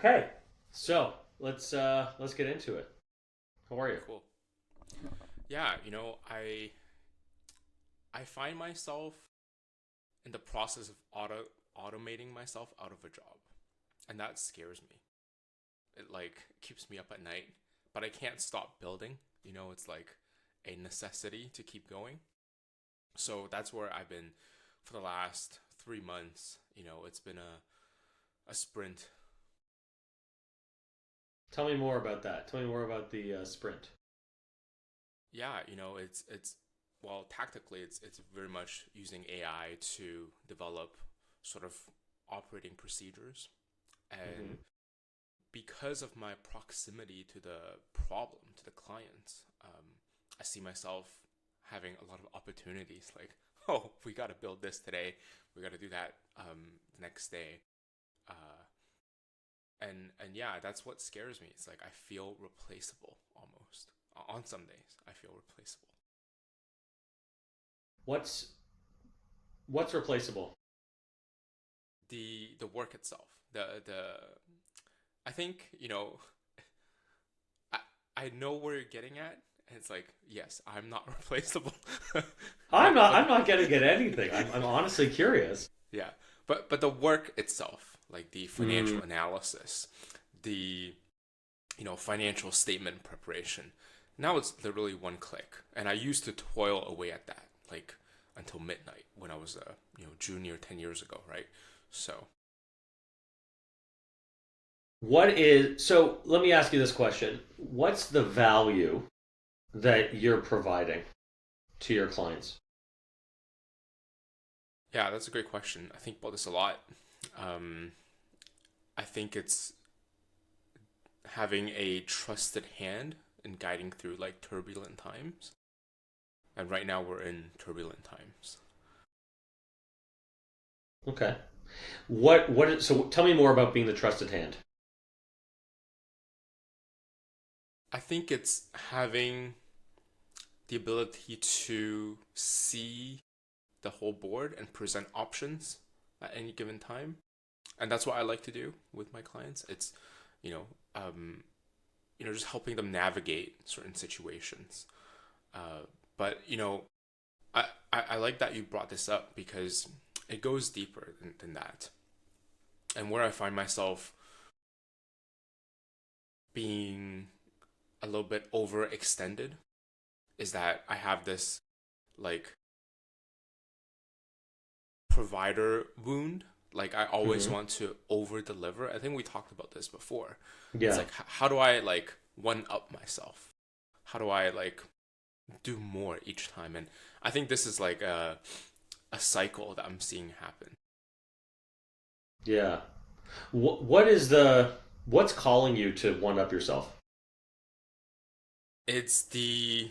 Okay, so let's get into it. How are you? Cool. Yeah, I find myself in the process of automating myself out of a job, and that scares me. It like keeps me up at night, but I can't stop building. It's like a necessity to keep going. So that's where I've been for the last 3 months. It's been a sprint. Tell me more about that. Tell me more about the sprint. Yeah, it's well, tactically it's very much using AI to develop sort of operating procedures. Hmm. And because of my proximity to the problem, to the clients, I see myself having a lot of opportunities like, oh, we got to build this today, we got to do that the next day. uh, and yeah, that's what scares me. It's like I feel replaceable almost. On some days I feel replaceable. What's what's replaceable? The work itself, the I think, I I know where you're getting at, and it's like, yes, I'm not replaceable. I'm but not getting at anything. I'm honestly curious. yeah, but the work itself, like the Mm, financial analysis, the financial statement preparation, now it's literally one click. And I used to toil away at that, like until midnight when I was a junior 10 years ago, right? So what is so? Let me ask you this question: what's the value that you're providing to your clients? yeah, that's a great question. I think about this a lot. Um, I think it's having a trusted hand and guiding through like turbulent times. And right now we're in turbulent times. Okay. So tell me more about being the trusted hand. I think it's having the ability to see the whole board and present options at any given time. And that's what I like to do with my clients. It's, you know, um, just helping them navigate certain situations. But I like that you brought this up because it goes deeper than that. And where I find myself being a little bit overextended is that I have this like provider wound. Like I always Hmm. want to over deliver. I think we talked about this before. It's Yeah. like how do I like one up myself? How do I like do more each time? And I think this is like a cycle that I'm seeing happen. Yeah. What's calling you to one up yourself? It's the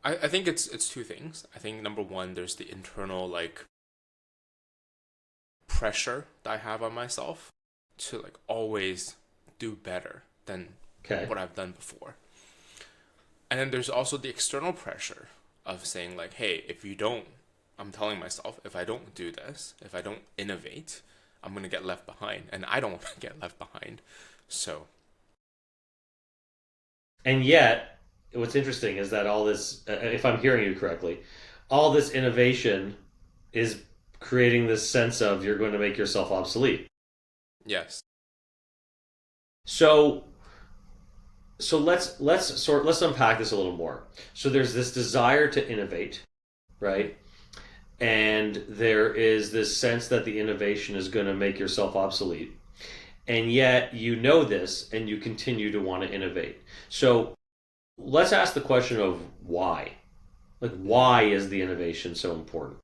I think it's two things. I think number one, there's the internal like pressure that I have on myself to like always do better than Okay. what I've done before. And then there's also the external pressure of saying like, hey, if you don't, I'm telling myself, if I don't do this, if I don't innovate, I'm gonna get left behind, and I don't want to get left behind. So And yet, what's interesting is that if I'm hearing you correctly, all this innovation is creating this sense of you're going to make yourself obsolete. yes, So, let's unpack this a little more. So there's this desire to innovate, hmm right? And there is this sense that the innovation is going to make yourself obsolete. And yet you know this and you continue to want to innovate. So let's ask the question of why. Like, why is the innovation so important?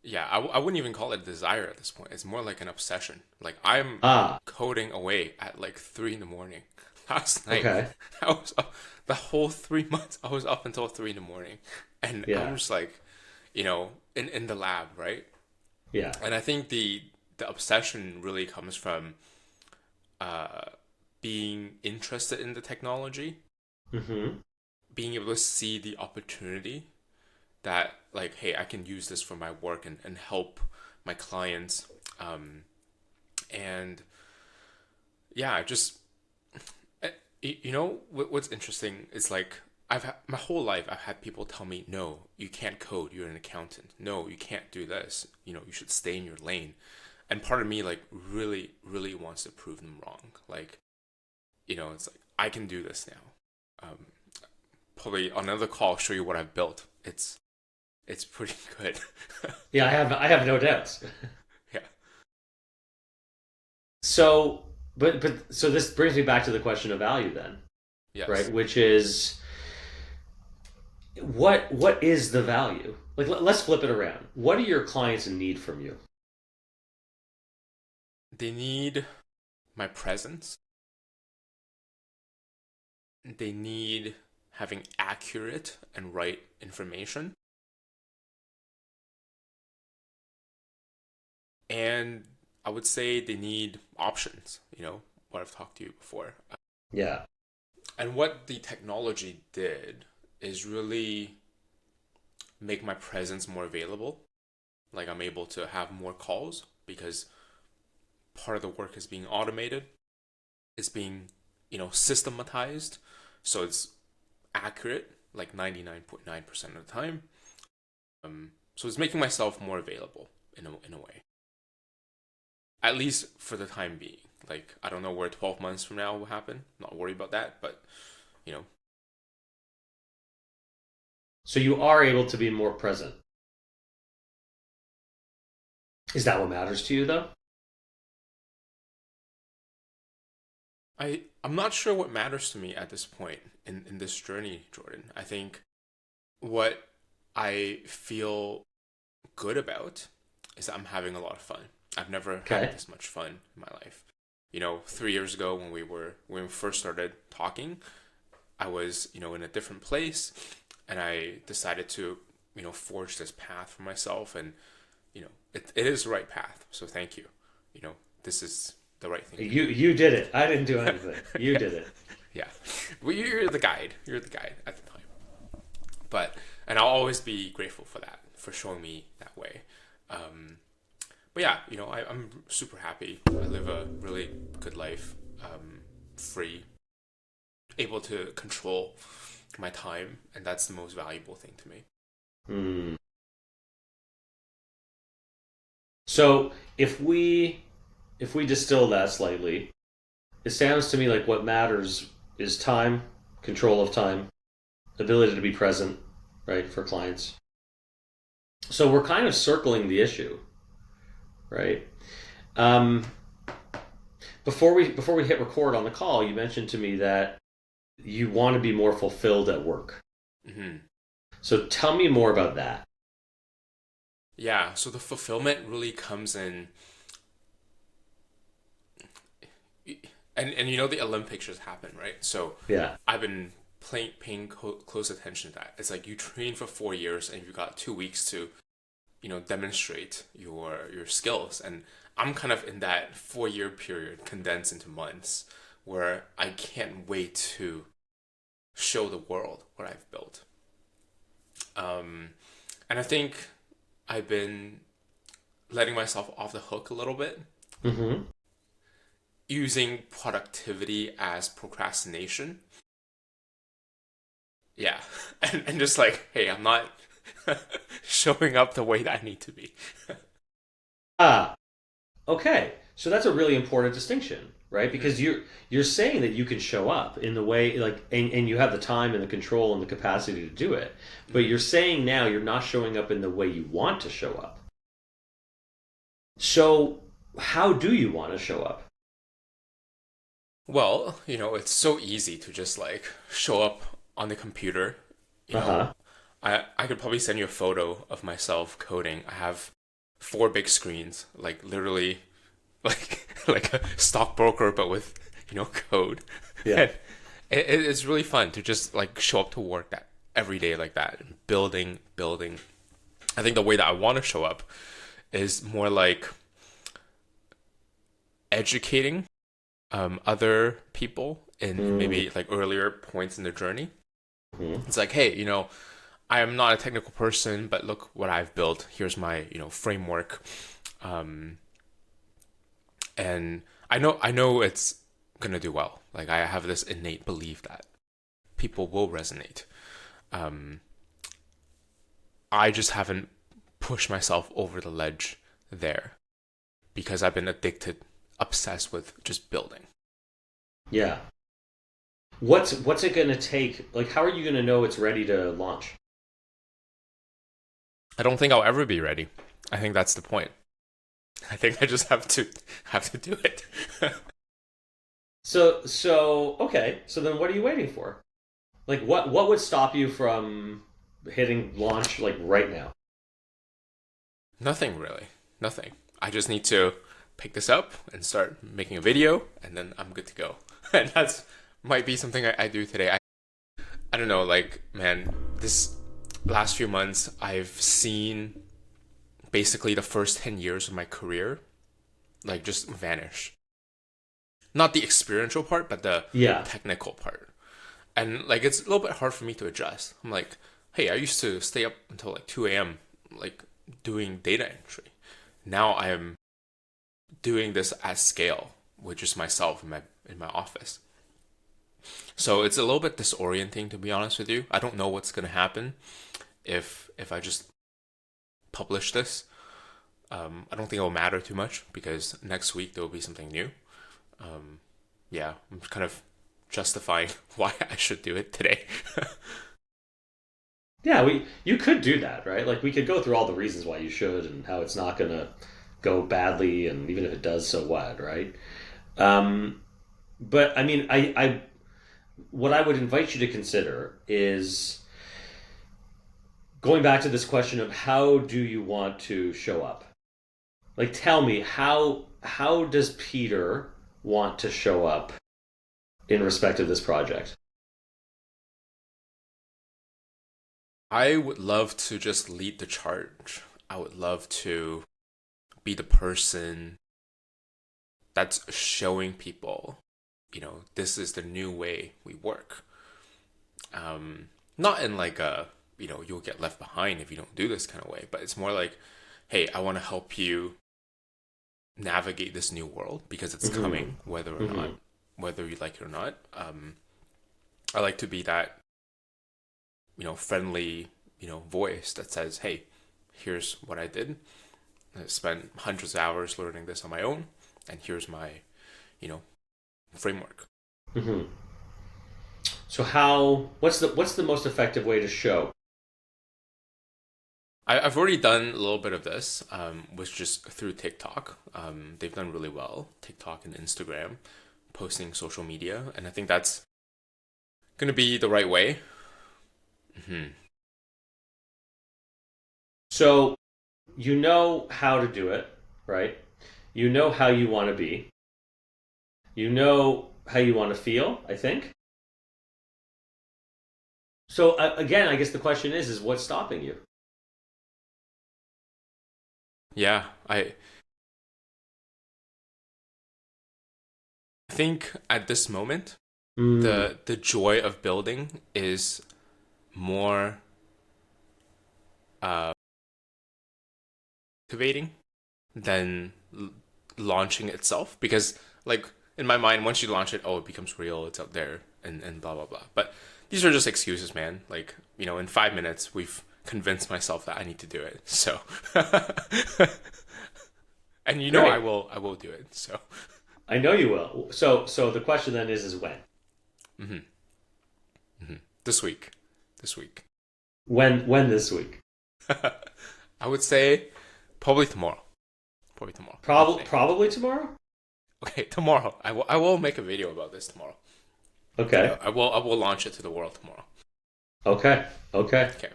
yeah, I wouldn't even call it a desire at this point. It's more like an obsession. Like I'm Ah, coding away at like 3 in the morning. Last night, okay. I was up the whole 3 months. I was up until 3 in the morning, and I'm Yeah, just like, in the lab, right? yeah. And I think the obsession really comes from uh being interested in the technology, Mm-hmm. being able to see the opportunity that like, hey, I can use this for my work and help my clients, um, And yeah, just what's interesting is like my whole life I've had people tell me, no, you can't code, you're an accountant. No, you can't do this. You should stay in your lane. And part of me like really, really wants to prove them wrong. Like, it's like I can do this now. Probably on another call I'll show you what I've built. It's pretty good. Yeah, I have no doubts. Yeah. So, so this brings me back to the question of value then, Yes. right? Which is what is the value? Like let's flip it around. What do your clients need from you? They need my presence. They need having accurate and right information. And I would say they need options, what I've talked to you before. Yeah. And what the technology did is really make my presence more available. Like I'm able to have more calls because part of the work is being automated. It's being, systematized. So it's accurate, like 99.9% of the time. So it's making myself more available in a way. At least for the time being. Like, I don't know where 12 months from now will happen. Not worried about that, but, you know. So you are able to be more present. Is that what matters to you, though? I'm not sure what matters to me at this point in this journey, Jordan. I think what I feel good about is that I'm having a lot of fun. I've never Okay. had this much fun in my life. 3 years ago when we first started talking, I was, in a different place and I decided to, forge this path for myself and, it is the right path. So thank you. This is the right thing to You did it. I didn't do anything. You do. did it. Yeah. Well, you're the guide. You're the guide at the time. And I'll always be grateful for that, for showing me that way. But yeah, I'm super happy. I live a really good life, free, able to control my time, and that's the most valuable thing to me. Hmm. So if we distill that slightly, it sounds to me like what matters is time, control of time, ability to be present, right, for clients. So we're kind of circling the issue, right? Um, before we hit record on the call, you mentioned to me that you want to be more fulfilled at work. Hmm. So tell me more about that. Yeah, so the fulfillment really comes in, and the Olympics just happened, right? So Yeah. I've been paying close attention to that. It's like you train for 4 years and you got 2 weeks to demonstrate your skills, and I'm kind of in that 4 year period condensed into months where I can't wait to show the world what I've built. And I think I've been letting myself off the hook a little bit, Mm-hmm. using productivity as procrastination. Yeah. And just like, hey, I'm not showing up the way that I need to be. Ah, okay. So that's a really important distinction, right? Because you're saying that you can show up in the way like and you have the time and the control and the capacity to do it. But Mhm. you're saying now you're not showing up in the way you want to show up. So how do you want to show up? Well, it's so easy to just like show up on the computer. You know, Uh-huh. I could probably send you a photo of myself coding. I have four big screens, like literally like like a stockbroker, but with code. Yeah. And it's really fun to just like show up to work that every day like that, building. I think the way that I want to show up is more like educating other people in maybe like earlier points in the journey. Mm-hmm. It's like, hey, I am not a technical person, but look what I've built. Here's my, framework. Um, And I know it's gonna do well. Like I have this innate belief that people will resonate. Um, I just haven't pushed myself over the ledge there because I've been addicted, obsessed with just building. Yeah. What's it going to take? Like, how are you going to know it's ready to launch? I don't think I'll ever be ready. I think that's the point. I think I just have to do it. So okay. So then, what are you waiting for? Like, what would stop you from hitting launch like right now? Nothing really. Nothing. I just need to pick this up and start making a video, and then I'm good to go. And that's might be something I do today. I don't know, like, man, this last few months, I've seen basically the first 10 years of my career, like, just vanish. Not the experiential part, but the Yeah. technical part. And, like, it's a little bit hard for me to adjust. I'm like, hey, I used to stay up until like 2 a.m., like, doing data entry. Now I'm doing this at scale with just myself in my office. So it's a little bit disorienting, to be honest with you. I don't know what's gonna happen if I just publish this. I don't think it'll matter too much because next week there will be something new. Um, yeah, I'm kind of justifying why I should do it today. Yeah, we you could do that, right? Like we could go through all the reasons why you should and how it's not going to go badly, and even if it does, so what, right? Um, but I mean, I what I would invite you to consider is going back to this question of how do you want to show up? Like, tell me how does Peter want to show up in respect of this project? I would love to just lead the charge. I would love to be the person that's showing people, this is the new way we work. Not in like a, you'll get left behind if you don't do this kind of way, but it's more like, hey, I want to help you navigate this new world because it's Mm-hmm. coming, whether or not, Mm-hmm. whether you like it or not. I like to be that, friendly, voice that says, hey, here's what I did. I spent hundreds of hours learning this on my own, and here's my, you know, framework. Mm-hmm. So how what's the most effective way to show? I've already done a little bit of this, which just through TikTok. They've done really well, TikTok and Instagram, posting social media, and I think that's gonna be the right way. Hmm. So you know how to do it, right? You know how you want to be. You know how you want to feel, I think. So again, I guess the question is what's stopping you? Yeah, I think at this moment, Mm, the joy of building is more uh, activating than launching itself because like in my mind once you launch it, oh, it becomes real, it's out there, and blah blah blah. But these are just excuses, man. Like, in 5 minutes we've convinced myself that I need to do it, so and I great. will do it, so I know you will. So the question then is when? hmm hmm this week, this week. When this week? I would say probably tomorrow, probably tomorrow. What do you think? Probably tomorrow? Okay, tomorrow. I will make a video about this tomorrow. Okay. I will launch it to the world tomorrow. Okay. Okay. Okay.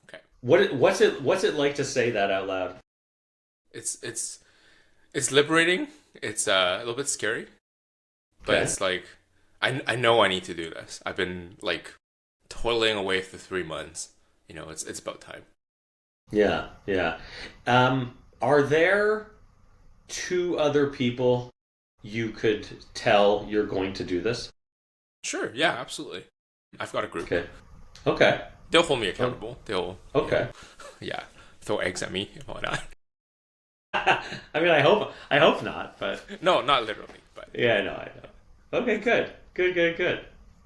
Okay. What's it like to say that out loud? It's liberating. It's a little bit scary, but Okay. it's like I know I need to do this. I've been like toiling away for 3 months. It's about time. Yeah, yeah. Are there two other people you could tell you're going to do this? Sure. Yeah. Absolutely. I've got a group. Okay. Okay. They'll hold me Oh, accountable. They'll okay. yeah, throw eggs at me and whatnot. I mean, I hope not, but No, not literally, but yeah, no, I know. Okay, good, good, good, good,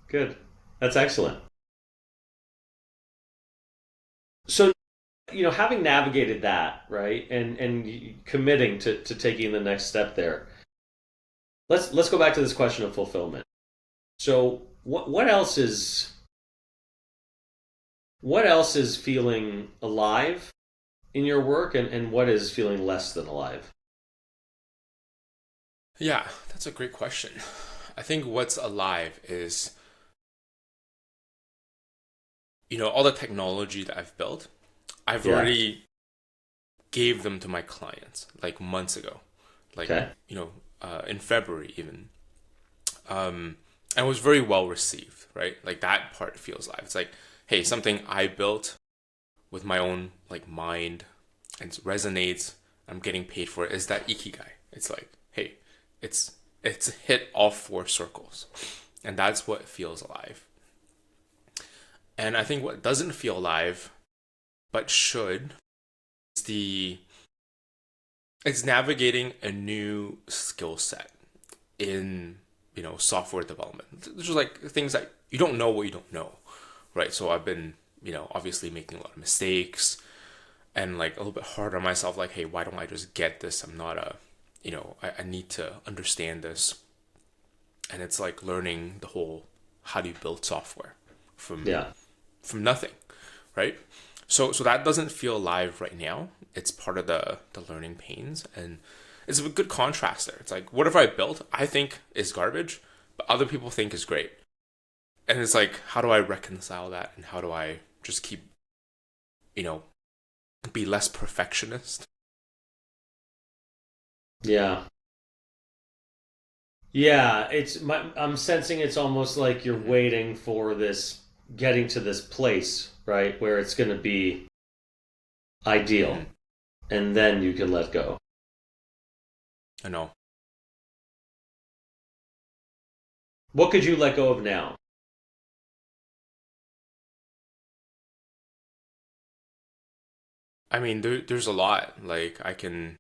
good. That's excellent. So, having navigated that, right, and committing to taking the next step there, let's go back to this question of fulfillment. So, what else is feeling alive in your work, and what is feeling less than alive? yeah, that's a great question. I think what's alive is, all the technology that I've built, I've Yeah. already gave them to my clients like months ago, like, Okay. in February even. Um, and it was very well received, right? Like that part feels live. It's like, hey, something I built with my own like mind and it resonates. I'm getting paid for it. Is that ikigai? It's like, hey, it's hit all four circles, and that's what feels alive. And I think what doesn't feel alive but should is the it's navigating a new skill set in software development. There's just like things that you don't know what you don't know, right? So I've been obviously making a lot of mistakes and like a little bit hard on myself. Like, hey, why don't I just get this? I'm not a I need to understand this, and it's like learning the whole how do you build software from Yeah. nothing, right? So that doesn't feel alive right now. It's part of the learning pains, and it's a good contrast there. It's like whatever I built, I think is garbage, but other people think is great. And it's like, how do I reconcile that, and how do I just keep, you know, be less perfectionist? Yeah. Yeah, I'm sensing it's almost like you're Mm-hmm. waiting for this getting to this place, right, where it's going to be ideal, Mm-hmm. and then you can let go. I know. What could you let go of now? I mean, there's a lot. Like I can,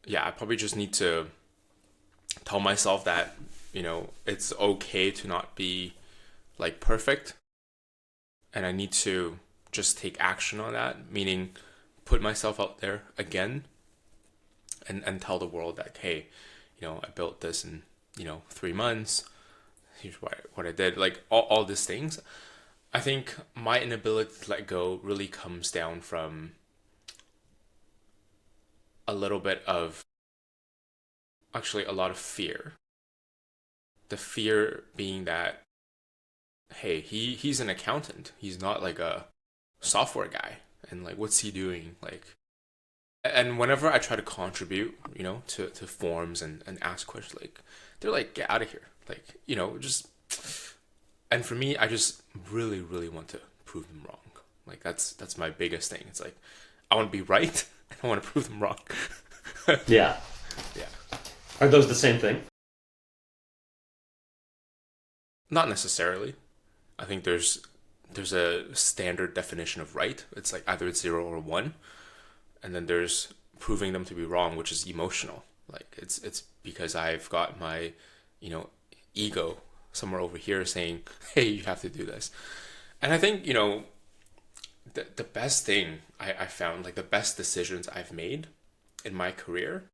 yeah, I probably just need to tell myself that it's okay to not be like perfect, and I need to just take action on that, meaning put myself out there again and tell the world that, hey, I built this in, 3 months. Here's what I did. Like all these things. I think my inability to let go really comes down from a little bit of actually a lot of fear. The fear being that, hey, he's an accountant. He's not like a software guy. And like what's he doing? Like, and whenever I try to contribute, to forums and ask questions, like they're like, get out of here. Like, just and for me, I just really, really want to prove them wrong. Like that's my biggest thing. It's like I want to be right and I want to prove them wrong. Yeah. Yeah. Are those the same thing? Not necessarily. I think there's a standard definition of right. It's like either it's 0 or 1, and then there's proving them to be wrong, which is emotional. Like it's because I've got my, you know, ego somewhere over here saying, "Hey, you have to do this." And I think the best thing I found, like the best decisions I've made in my career,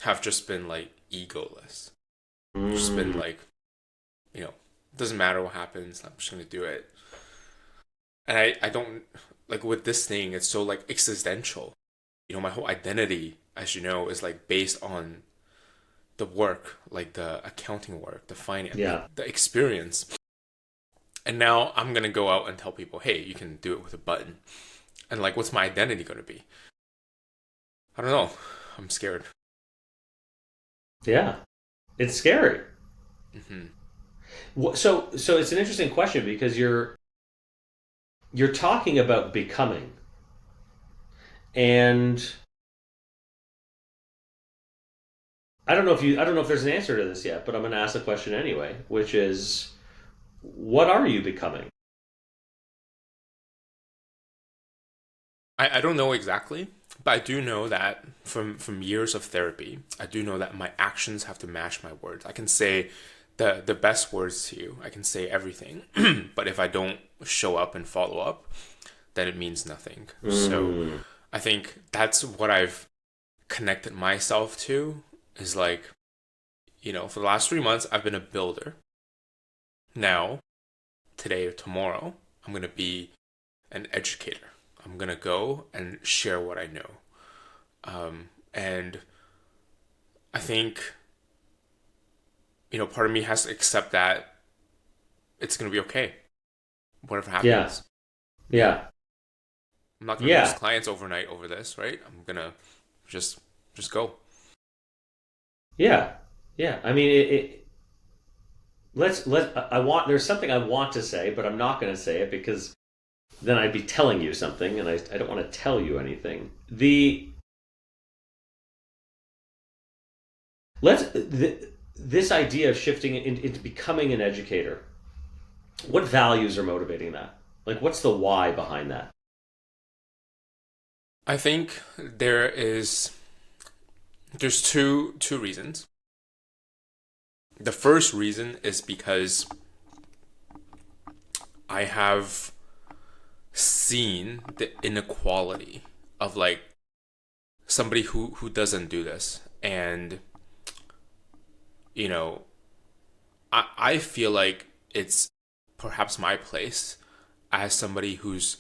have just been like egoless. Just been Mm, like, it doesn't matter what happens. I'm just gonna do it. And I don't like with this thing. It's so like existential. My whole identity, as you know, is like based on the work, like the accounting work, the finance, yeah. the experience. And now I'm gonna go out and tell people, hey, you can do it with a button. And like, what's my identity gonna be? I don't know. I'm scared. Yeah. It's scary. Hmm. So it's an interesting question because you're talking about becoming, and I don't know if there's an answer to this yet, but I'm going to ask the question anyway, which is, what are you becoming? I don't know exactly, But I do know that from years of therapy, I do know that my actions have to match my words. I can say the best words to you. I can say everything, but if I don't show up and follow up, then it means nothing. So Mm. I think that's what I've connected myself to is like, for the last 3 months, I've been a builder. Now, today or tomorrow, I'm going to be an educator. I'm going to go and share what I know. And I think, part of me has to accept that it's going to be okay. Whatever Yeah. happens. Yeah. Yeah. I'm not going to lose Yeah. clients overnight over this, right? I'm going to just go. Yeah. Yeah. I mean, I want, there's something I want to say, but I'm not going to say it because then I'd be telling you something, and I don't want to tell you anything. This idea of shifting into becoming an educator, what values are motivating that? Like, what's the why behind that? I think there's two reasons. The first reason is because I have seen the inequality of like somebody who doesn't do this, and you know I feel like it's perhaps my place as somebody who's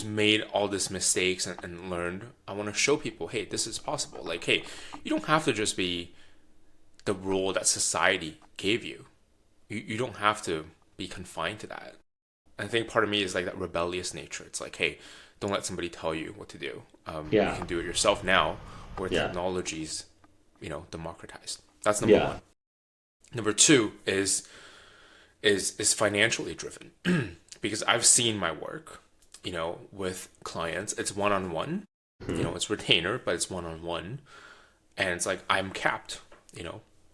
made all these mistakes and learned. I want to show people, hey, this is possible. Like, hey, you don't have to just be the role that society gave you. You don't have to be confined to that. I think part of me is like that rebellious nature. It's like, hey, don't let somebody tell you what to do. You Yeah. can do it yourself now, where Yeah. technology's, democratized. That's number Yeah. one. Number two is financially driven, because I've seen my work, with clients. It's one on one. Mhm. It's retainer, but it's one on one, and it's like I'm capped.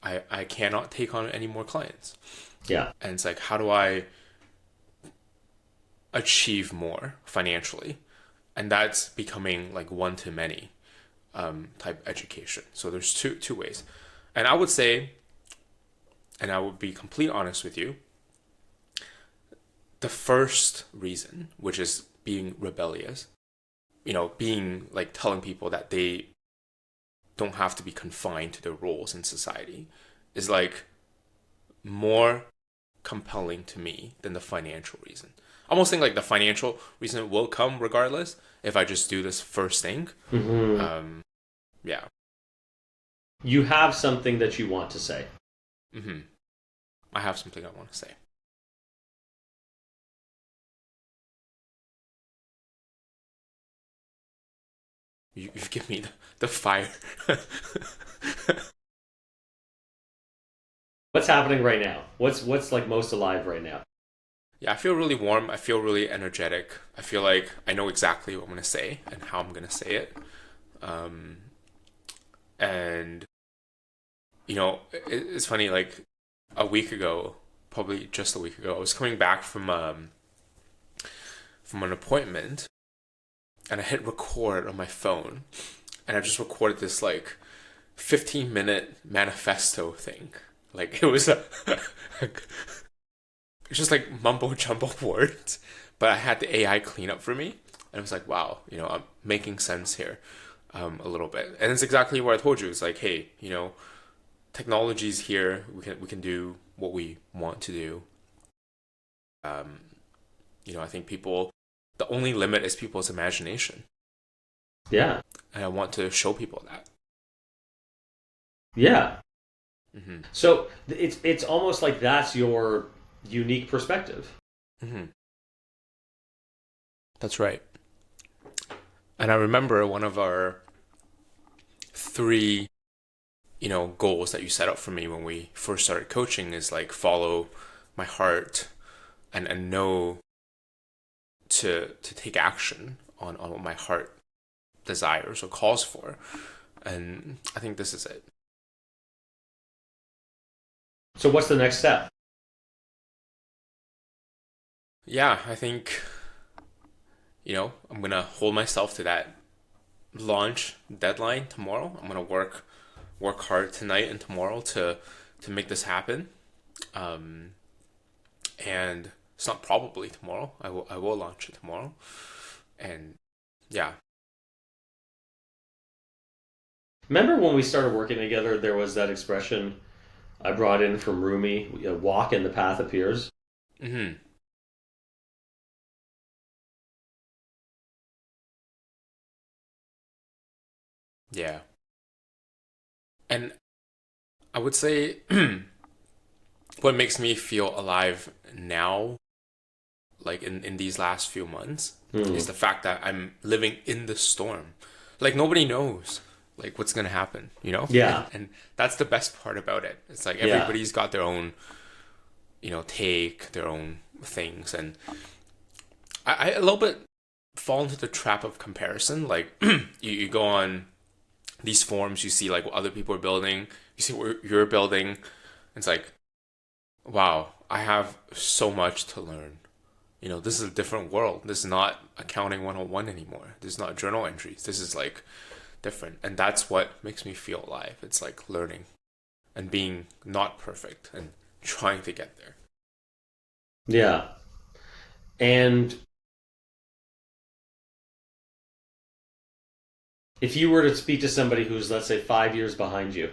I cannot take on any more clients, Yeah. and it's like, how do I achieve more financially? And that's becoming like one to many type education. So there's two ways, and I would say, and I would be completely honest with you, the first reason, which is being rebellious, being like telling people that they don't have to be confined to their roles in society, is like more compelling to me than the financial reason. I almost think like the financial reason will come regardless if I just do this first thing. Hmm. Um, yeah. You have something that you want to say. hmm I have something I want to say. You've given me the fire. What's happening right now? What's like most alive right now? Yeah, I feel really warm. I feel really energetic. I feel like I know exactly what I'm going to say and how I'm going to say it. Um, and, it's funny, like a week ago, probably just a week ago, I was coming back from an appointment, and I hit record on my phone, and I just recorded this like 15-minute manifesto thing. Like it was just like mumbo jumbo words, but I had the AI clean up for me, and I was like, wow, I'm making sense here, a little bit. And it's exactly what I told you. It's like, hey, technology's here. We can do what we want to do. Um, I think the only limit is people's imagination, Yeah. and I want to show people that. Yeah. hmm So it's almost like that's your unique perspective. hmm That's right. And I remember one of our three, goals that you set up for me when we first started coaching is like follow my heart and know to take action on what my heart desires or calls for. And I think this is it. So what's the next step? Yeah, I think I'm gonna hold myself to that launch deadline tomorrow. I'm gonna work hard tonight and tomorrow to make this happen. And it's not probably tomorrow. I will launch it tomorrow. And yeah. Remember when we started working together, there was that expression I brought in from Rumi, walk and the path appears. Hmm. Yeah. And I would say what makes me feel alive now, like in these last few months, Hmm. is the fact that I'm living in the storm. Like nobody knows like what's gonna happen, Yeah. And that's the best part about it. It's like Yeah. everybody's got their own, take, their own things. And I a little bit fall into the trap of comparison. Like you go on these forums, you see like what other people are building, you see what you're building. It's like, wow, I have so much to learn. This is a different world. This is not accounting 101 anymore. This is not journal entries. This is like different. And that's what makes me feel alive. It's like learning and being not perfect and trying to get there. Yeah. And if you were to speak to somebody who's, let's say, 5 years behind you,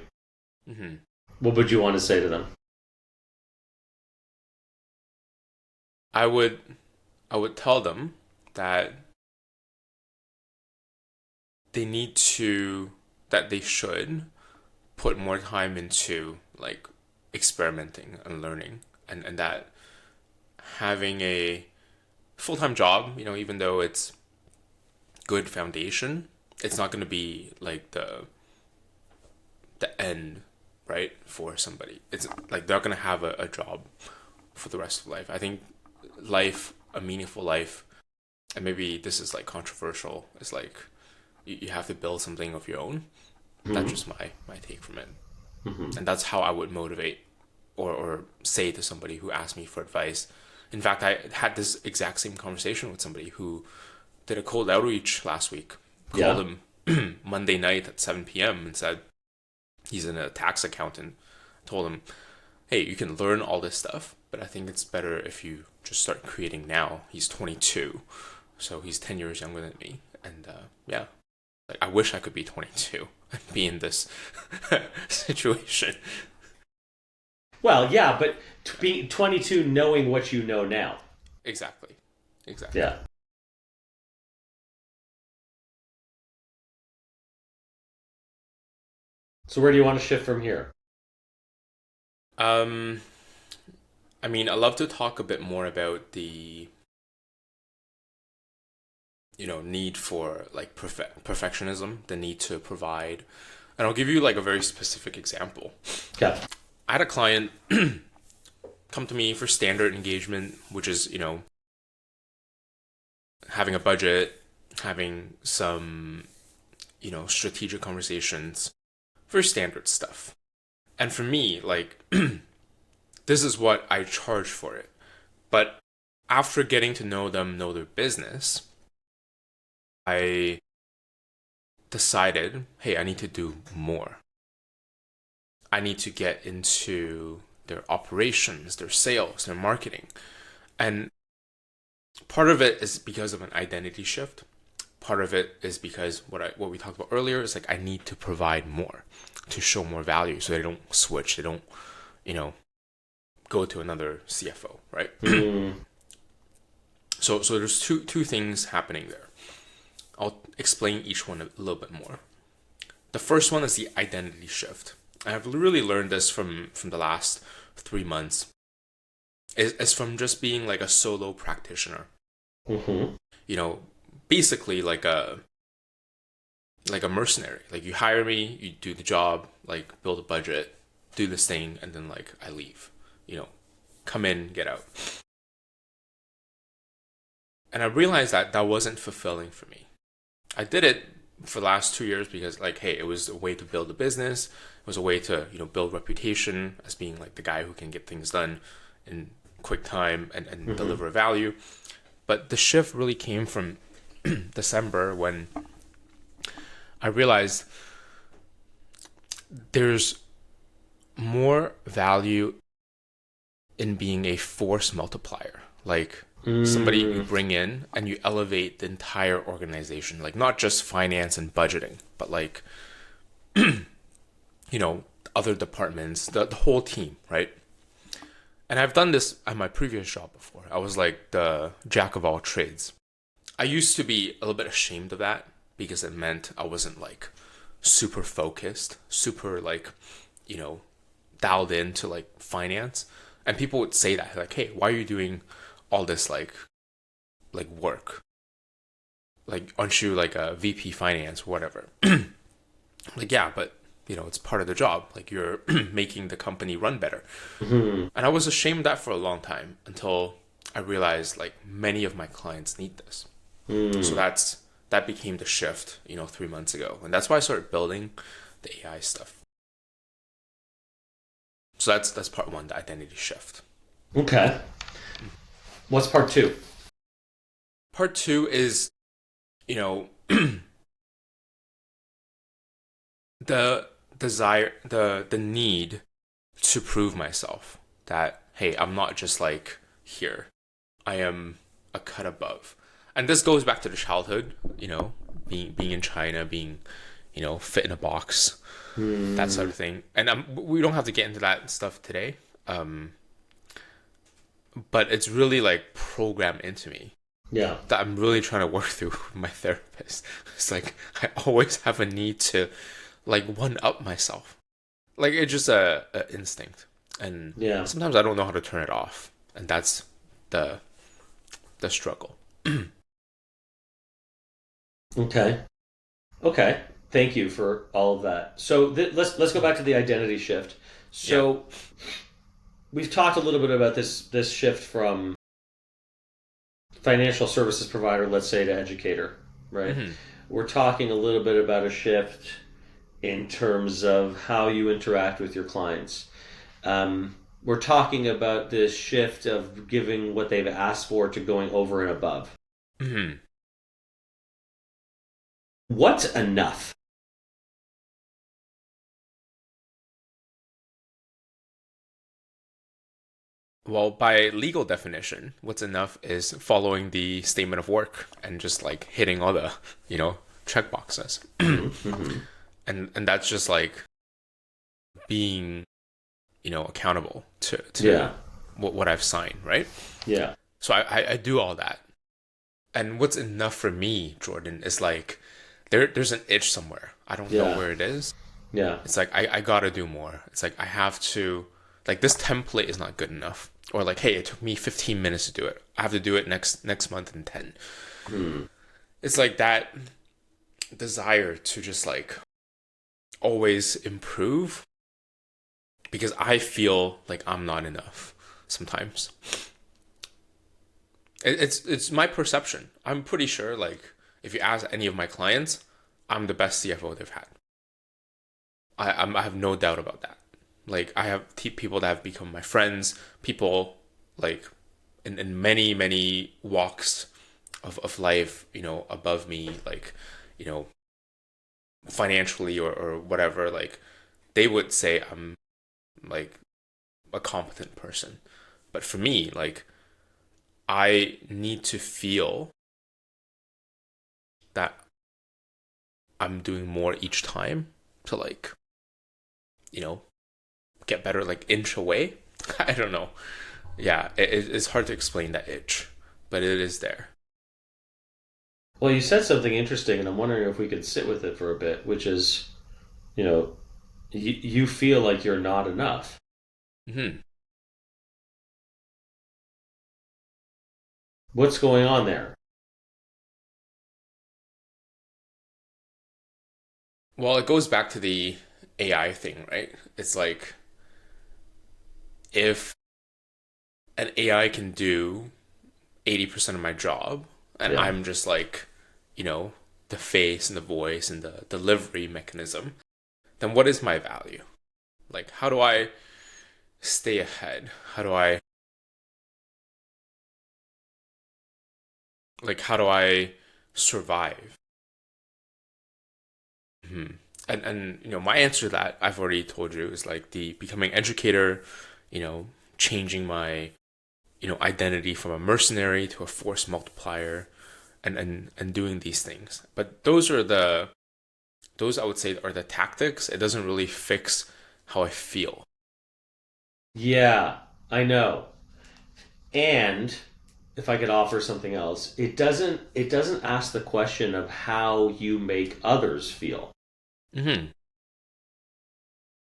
Hmm. what would you want to say to them? I would I would tell them that they need to that they should put more time into like experimenting and learning, and that having a full-time job, even though it's good foundation, it's not going to be like the end, right, for somebody. It's like they're going to have a job for the rest of life. I think a meaningful life, and maybe this is like controversial, is like you have to build something of your own. That's Mm-hmm. just my take from it. Mm-hmm. And that's how I would motivate or say to somebody who asked me for advice. In fact, I had this exact same conversation with somebody who did a cold outreach last week. Called Yeah. him Monday night at 7 p.m. and said he's a tax accountant. Told him, hey, you can learn all this stuff, but I think it's better if you just start creating now. He's 22, so he's 10 years younger than me. And yeah, like I wish I could be 22 and be in this situation. Well, yeah, but being 22, knowing what you know now. Exactly. Exactly. Yeah. So where do you want to shift from here? Um, I mean, I love to talk a bit more about the, need for like perfectionism, the need to provide. And I'll give you like a very specific example. Okay. I had a client come to me for standard engagement, which is, having a budget, having some, strategic conversations, very standard stuff. And for me, like, this is what I charge for it. But after getting to know them, know their business, I decided, hey, I need to do more. I need to get into their operations, their sales, their marketing. And part of it is because of an identity shift. Part of it is because what we talked about earlier is like I need to provide more to show more value so they don't switch, they don't, you know, go to another CFO, right? Mm. So there's two things happening there. I'll explain each one a little bit more. The first one is the identity shift. I've really learned this from the last 3 months. Is from just being like a solo practitioner. Mm-hmm. You know, basically like a mercenary. Like you hire me, you do the job, like build a budget, do this thing, and then like I leave. You know, come in, get out. And I realized that that wasn't fulfilling for me. I did it for the last 2 years because like, hey, it was a way to build a business. It was a way to, build reputation as being like the guy who can get things done in quick time and Mm-hmm. deliver value. But the shift really came from December when I realized there's more value in being a force multiplier. Like somebody you Mm, bring in and you elevate the entire organization, like not just finance and budgeting, but like, you know, other departments, the whole team, right? And I've done this at my previous job before. I was like the jack of all trades. I used to be a little bit ashamed of that because it meant I wasn't like super focused, super like, you know, dialed into like finance. And people would say that like, "Hey, why are you doing all this like work? Like, aren't you like a VP finance or whatever?" Like, yeah, but you know, it's part of the job. Like, you're making the company run better. mhm, And I was ashamed of that for a long time until I realized like many of my clients need this. So mm. that became the shift, 3 months ago, and that's why I started building the AI stuff. So that's part one, the identity shift. Okay. What's part two? Part two is, you know, the desire, the need to prove myself that hey, I'm not just like here. I am a cut above. And this goes back to the childhood, being in China, being, fit in a box, that sort Mm, of thing. And we don't have to get into that stuff today. Um, but it's really like programmed into me yeah. that I'm really trying to work through with my therapist. It's like I always have a need to like one up myself. Like it's just a instinct. And Yeah. sometimes I don't know how to turn it off. And that's the the struggle. Okay. Okay. Thank you for all of that. So let's go back to the identity shift. Yeah. So we've talked a little bit about this shift from financial services provider, let's say, to educator, right? Hmm. We're talking a little bit about a shift in terms of how you interact with your clients. We're talking about this shift of giving what they've asked for to going over and above. Hmm. What's enough? Well, by legal definition, what's enough is following the statement of work and just like hitting all the, check boxes. Mm-hmm. And that's just like being, accountable to Yeah. what I've signed, right? Yeah. So I do all that. And what's enough for me, Jordan, is like there's an itch somewhere. I don't know Yeah. where it is. Yeah. It's like I gotta do more. It's like I have to like this template is not good enough. Or like, hey, it took me 15 minutes to do it. I have to do it next month in 10. Hmm. It's like that desire to just like always improve because I feel like I'm not enough sometimes. It's my perception. I'm pretty sure like if you ask any of my clients, I'm the best CFO they've had. I have no doubt about that. Like I have people that have become my friends, people like in many walks of life, above me, like, you know, financially or whatever, like they would say I'm like a competent person. But for me, like I need to feel that I'm doing more each time to like, you know, get better, like inch away. I don't know. Yeah, it's hard to explain that itch, but it is there. Well, you said something interesting, and I'm wondering if we could sit with it for a bit, which is, you know, you feel like you're not enough. Hmm. What's going on there? Well, it goes back to the AI thing, right? It's like if an AI can do 80% of my job and Yeah. I'm just like, you know, the face and the voice and the delivery mechanism, then what is my value? Like, how do I stay ahead? How do I survive. Hmm. And my answer to that I've already told you is like the becoming educator, you know, changing my identity from a mercenary to a force multiplier, and doing these things. But those I would say are the tactics. It doesn't really fix how I feel. Yeah, I know. And if I could offer something else, it doesn't ask the question of how you make others feel. Hmm.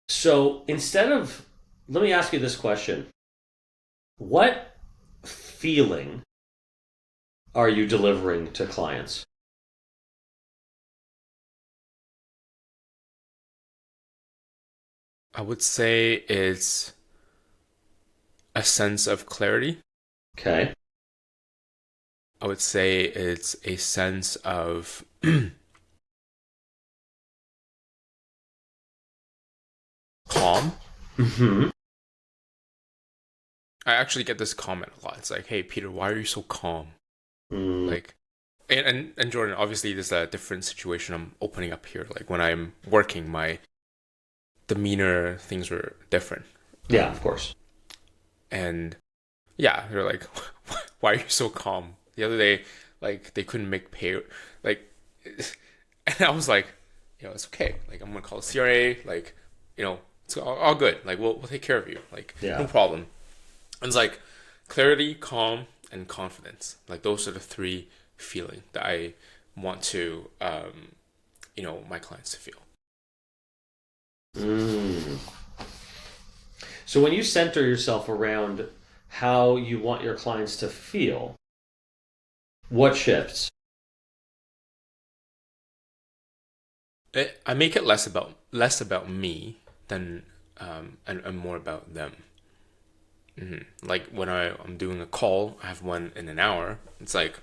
So instead of, let me ask you this question. What feeling are you delivering to clients? I would say it's a sense of clarity. Okay. I would say it's a sense of calm. Hmm. I actually get this comment a lot. It's like, "Hey, Peter, why are you so calm?" Mm, Like, and Jordan, obviously, there's a different situation I'm opening up here. Like when I'm working, my demeanor, things were different. yeah, of course. And yeah, they're like, "Why are you so calm?" The other day, like they couldn't make pay, like, and I was like, it's okay. Like I'm gonna call the CRA. Like, it's all good. Like we'll take care of you. Like no Yeah. problem. And it's like clarity, calm, and confidence. Like those are the three feeling that I want to my clients to feel. Mm. So when you center yourself around how you want your clients to feel, what shifts? I make it less about me than and more about them. Like when I'm doing a call, I have one in an hour. It's like,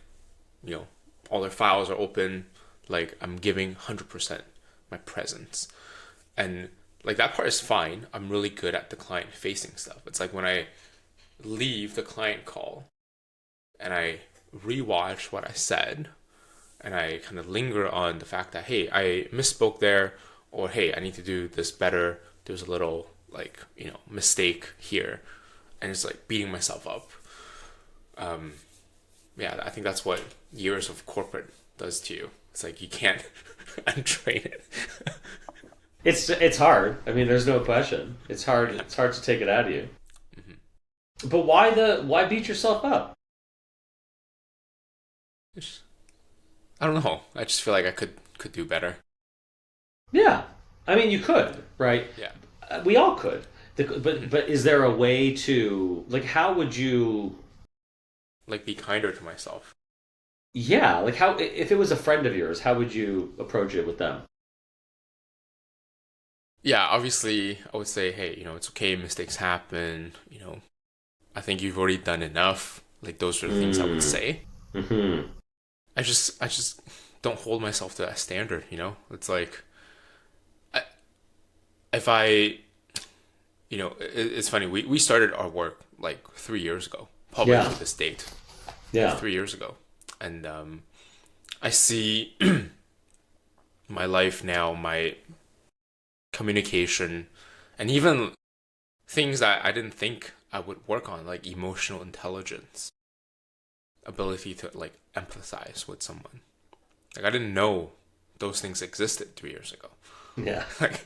you know, all their files are open. Like I'm giving 100% my presence, and like that part is fine. I'm really good at the client facing stuff. It's like when I leave the client call and I rewatch what I said and I kind of linger on the fact that, hey, I misspoke there, or hey, I need to do this better. There's a little like mistake here, and it's like beating myself up. Um, yeah, I think that's what years of corporate does to you. It's like you can't untrain it. It's hard. I mean, there's no question. It's hard. Yeah. It's hard to take it out of you. Hmm. But why beat yourself up? I don't know. I just feel like I could do better. Yeah, I mean, you could, right? Yeah. We all could. Hmm. But is there a way to, like, how would you? Like be kinder to myself. Yeah, like how, if it was a friend of yours, how would you approach it with them? Yeah, obviously I would say, hey, it's okay, mistakes happen, I think you've already done enough. Like those are the things I would Mm. say. Hmm. I just don't hold myself to that standard. It's like I, if I, it's funny. We started our work like 3 years ago, probably Yeah. to this date, Yeah. 3 years ago, and I see my life now, my communication, and even things that I didn't think I would work on, like emotional intelligence, ability to like empathize with someone. Like I didn't know those things existed 3 years ago. Yeah. Like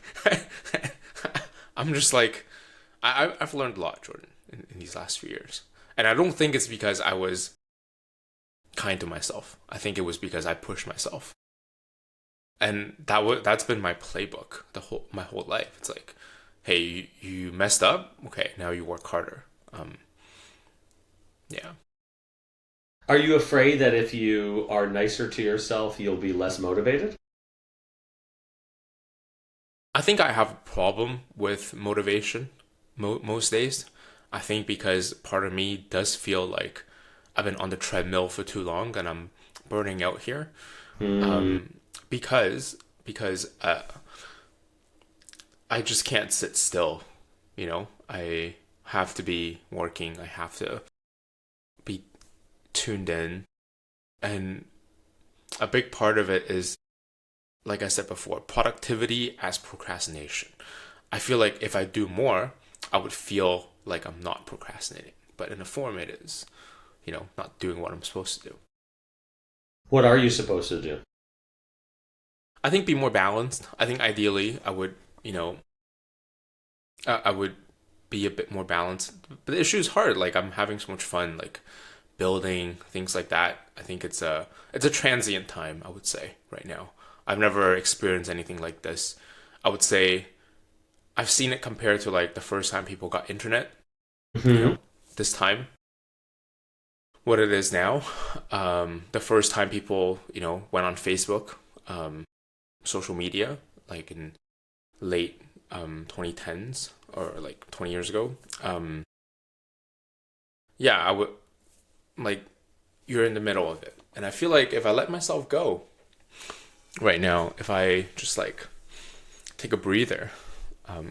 I'm just like I've learned a lot, Jordan, in these last few years, and I don't think it's because I was kind to myself. I think it was because I pushed myself, and that's been my playbook my whole life. It's like, hey, you messed up. Okay, now you work harder. Yeah. Are you afraid that if you are nicer to yourself, you'll be less motivated? I think I have a problem with motivation most days. I think because part of me does feel like I've been on the treadmill for too long and I'm burning out here. Hmm. Um, because I just can't sit still. I have to be working. I have to be tuned in, and a big part of it is, like I said before, productivity as procrastination. I feel like if I do more, I would feel like I'm not procrastinating. But in a form, it is, not doing what I'm supposed to do. What are you supposed to do? I think be more balanced. I think ideally I would, I would be a bit more balanced. But the issue is hard. Like I'm having so much fun, like building things like that. I think it's a transient time, I would say, right now. I've never experienced anything like this. I would say I've seen it compared to like the first time people got internet, you Hmm. know, this time, what it is now. The first time people, went on Facebook, social media, like in late 2010s or like 20 years ago. Yeah, I would like you're in the middle of it. And I feel like if I let myself go right now, if I just like take a breather,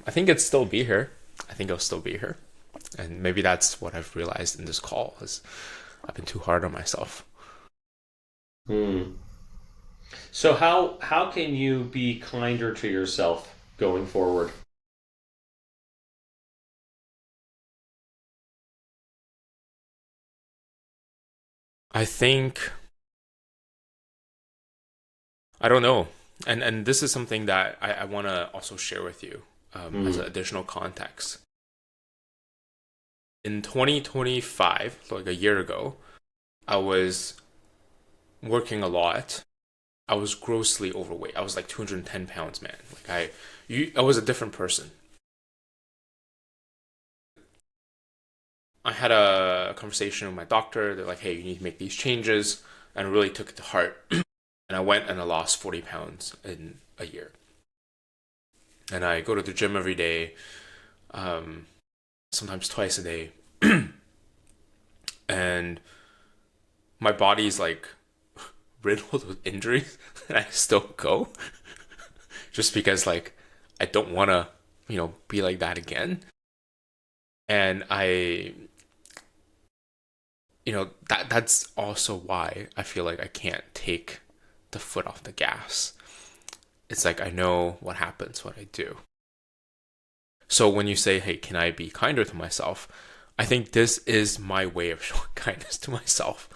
I think it'd still be here. I think it'll still be here. And maybe that's what I've realized in this call is I've been too hard on myself. Hmm. So how can you be kinder to yourself going forward? I think I don't know. And this is something that I want to also share with you as Hmm. an additional context. In 2025, like a year ago, I was working a lot. I was grossly overweight. I was like 210 pounds, man. I was a different person. I had a conversation with my doctor. They're like, hey, you need to make these changes. And I really took it to heart. And I went and I lost 40 pounds in a year. And I go to the gym every day, um, sometimes twice a day. And my body's like riddled with injuries. And I still go just because, like, I don't want to, be like that again. And that's also why I feel like I can't take the foot off the gas. It's like I know what happens when I do. So when you say, hey, can I be kinder to myself? I think this is my way of showing kindness to myself.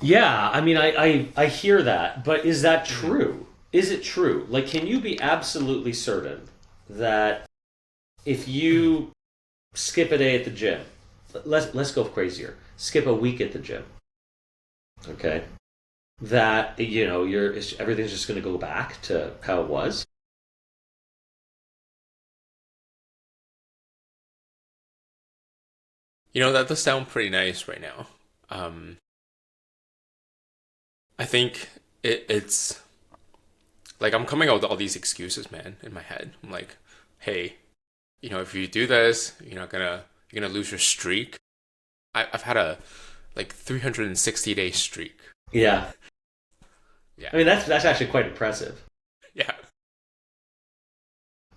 Yeah, I mean, I hear that, but is that Mhm. true? Is it true? Like, can you be absolutely certain that if you skip a day at the gym, let's go crazier, skip a week at the gym, okay, that everything's just going to go back to how it was? That does sound pretty nice right now. Um, I think it's like I'm coming out with all these excuses, man, in my head. I'm like, hey, if you do this, you're gonna lose your streak. I've had a like 360-day streak. Yeah, Yeah, I mean that's actually quite impressive. yeah.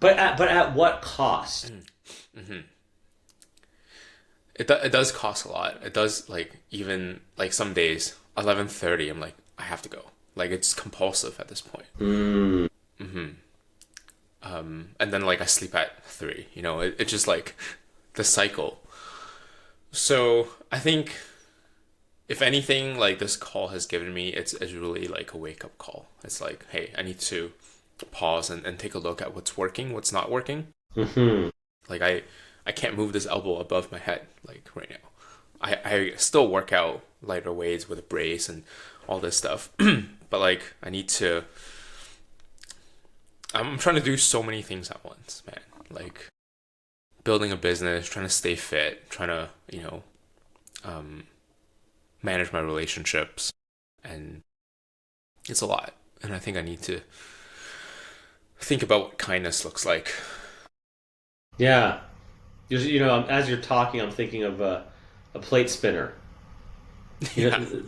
But at what cost? Hmm. It does cost a lot. It does like even like some days 11:30. I'm like I have to go. Like it's compulsive at this point. Mm, And then like I sleep at 3. It's just like the cycle. So I think if anything, like this call has given me, it's really like a wake up call. It's like, hey, I need to pause and take a look at what's working, what's not working. hmm. Like I can't move this elbow above my head like right now. I still work out lighter weights with a brace and all this stuff. But like I need to I'm trying to do so many things at once, man. Like building a business, trying to stay fit, trying to, um manage my relationships and it's a lot. And I think I need to think about what kindness looks like. Yeah, as you're talking, I'm thinking of a plate spinner. You Yeah, know,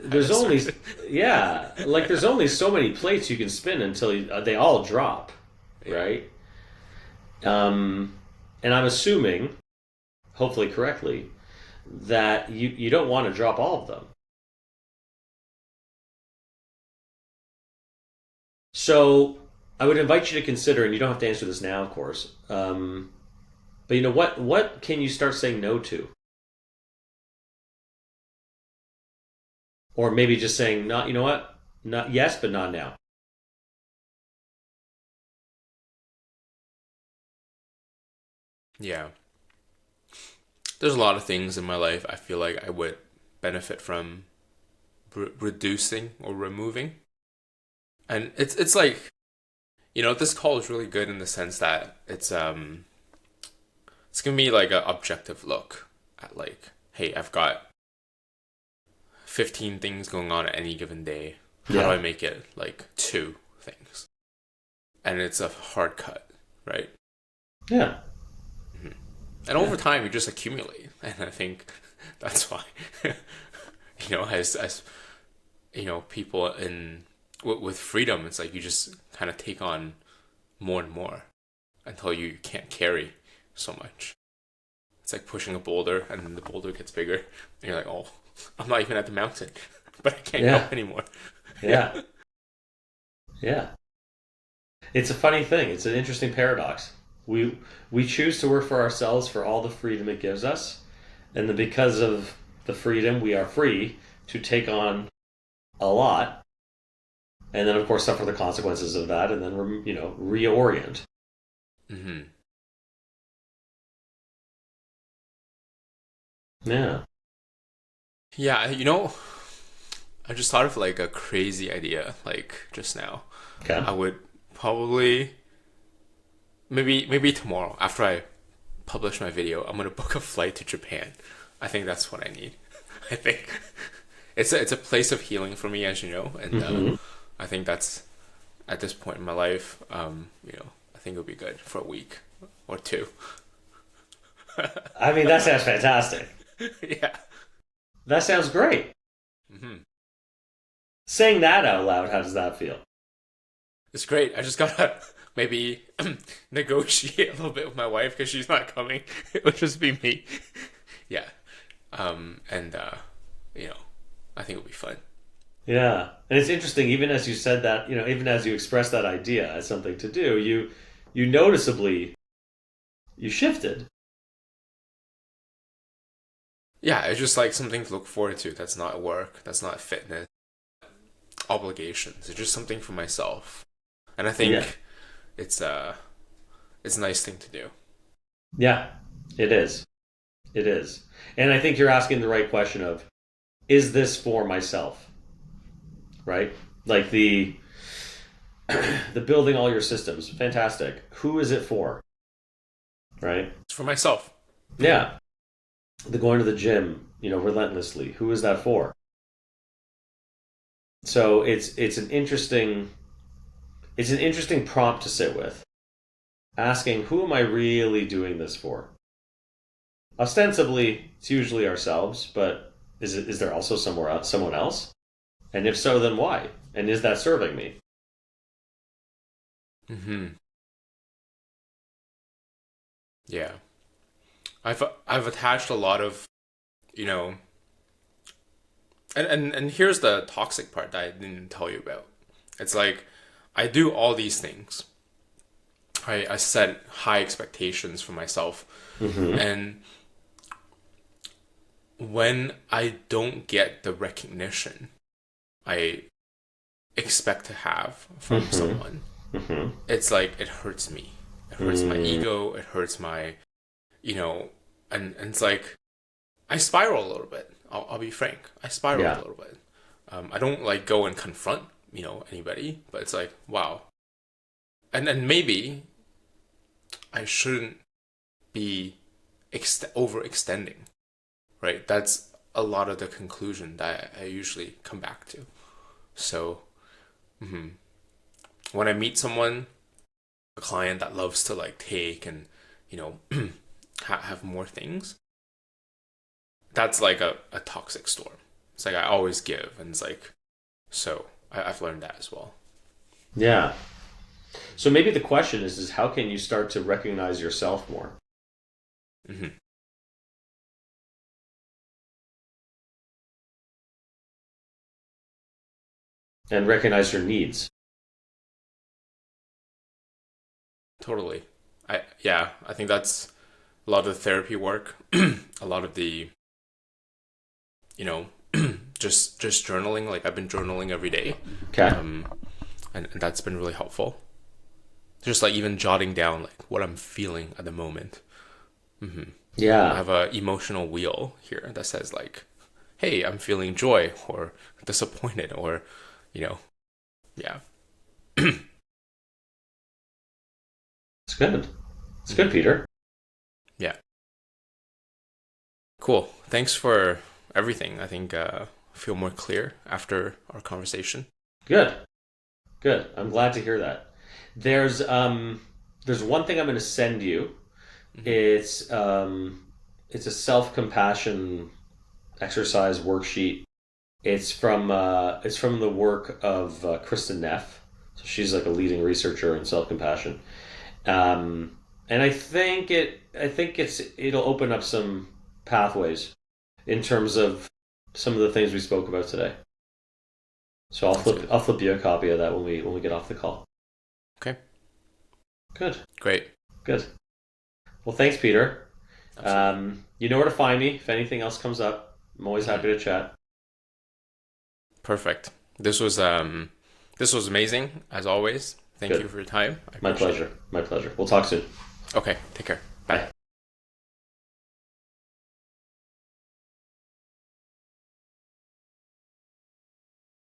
kind there's of only started. yeah, like there's only so many plates you can spin until they all drop, Yeah. right? Um, and I'm assuming, hopefully correctly, that you don't want to drop all of them. So I would invite you to consider, and you don't have to answer this now, of course. But what can you start saying no to, or maybe just saying not. You know what? Not yes, but not now. Yeah. There's a lot of things in my life I feel like I would benefit from reducing or removing. And it's like, this call is really good in the sense that it's gonna be like an objective look at like, hey, I've got 15 things going on at any given day. How do I Yeah, make it like two things? And it's a hard cut, right? yeah, Mhm. And yeah, over time, you just accumulate, and I think that's why, as people in with freedom, it's like you just kind of take on more and more until you can't carry so much. It's like pushing a boulder, and then the boulder gets bigger, and you're like, oh, I'm not even at the mountain, but I can't go yeah, anymore. Yeah. yeah, yeah. It's a funny thing. It's an interesting paradox. We we choose to work for ourselves for all the freedom it gives us, and then because of the freedom, we are free to take on a lot, and then of course suffer the consequences of that, and then reorient. Hmm. Yeah. Yeah, I just thought of like a crazy idea, like just now. Okay. I would probably maybe tomorrow after I publish my video, I'm gonna book a flight to Japan. I think that's what I need. I think it's a place of healing for me, as you know, and Hmm. I think that's at this point in my life. I think it'll be good for a week or two. I mean, that sounds fantastic. Yeah. That sounds great. Hmm. Saying that out loud, how does that feel? It's great. I just gotta maybe negotiate a little bit with my wife because she's not coming. It'll just be me. Yeah. And you know, I think it'll be fun. Yeah. And it's interesting, even as you said that, even as you expressed that idea as something to do, you noticeably you shifted. Yeah, it's just like something to look forward to. That's not work. That's not fitness obligations. It's just something for myself, and I Yeah. think it's it's a nice thing to do. Yeah. It is. It is. And I think you're asking the right question of, is this for myself? Right? Like the building all your systems. Fantastic. Who is it for? Right? It's for myself. Yeah. The going to the gym, relentlessly. Who is that for? So it's an interesting prompt to sit with, asking who am I really doing this for? Ostensibly, it's usually ourselves, but is there also someone else? And if so, then why? And is that serving me? Hmm. Yeah, I've attached a lot of you know, and here's the toxic part that I didn't tell you about. It's like I do all these things. I set high expectations for myself, Hmm. and when I don't get the recognition I expect to have from Hmm. someone, Hmm. it's like it hurts me. It hurts my Mm. ego. It hurts my, you know, and it's like I spiral a little bit. I'll be frank. I spiral a Yeah. little bit. I don't like go and confront, anybody, but it's like, wow. And maybe I shouldn't be overextending, right? That's a lot of the conclusion that I usually come back to. So, mhm. When I meet someone, a client that loves to like take and, you know, have more things, that's like a toxic storm. It's like I always give, and it's like, so I've learned that as well. Yeah. So maybe the question is how can you start to recognize yourself more Hmm. and recognize your needs? Totally. I think that's a lot of the therapy work, a lot of the, you know, just journaling. Like I've been journaling every day, Okay. and that's been really helpful. Just like even jotting down like what I'm feeling at the moment. I Yeah. have a emotional wheel here that says like, "Hey, I'm feeling joy or disappointed or, you know, yeah, It's good. It's good, Peter. yeah, cool. Thanks for everything. I think I feel more clear after our conversation. Good. Good. I'm glad to hear that. There's one thing I'm going to send you. Hmm. It's a self-compassion exercise worksheet. It's from the work of Kristen Neff. So she's like a leading researcher in self-compassion. And it'll open up some pathways in terms of some of the things we spoke about today. So I'll That's flip good. I'll flip you a copy of that when we get off the call. Okay, Good. great. Good. Well, thanks, Peter. Absolutely. You know where to find me if anything else comes up. I'm always Hmm. happy to chat. Perfect. This was amazing as always. Thank you Good. for your time. I My appreciate it. pleasure. My pleasure. We'll talk soon. Okay, take care.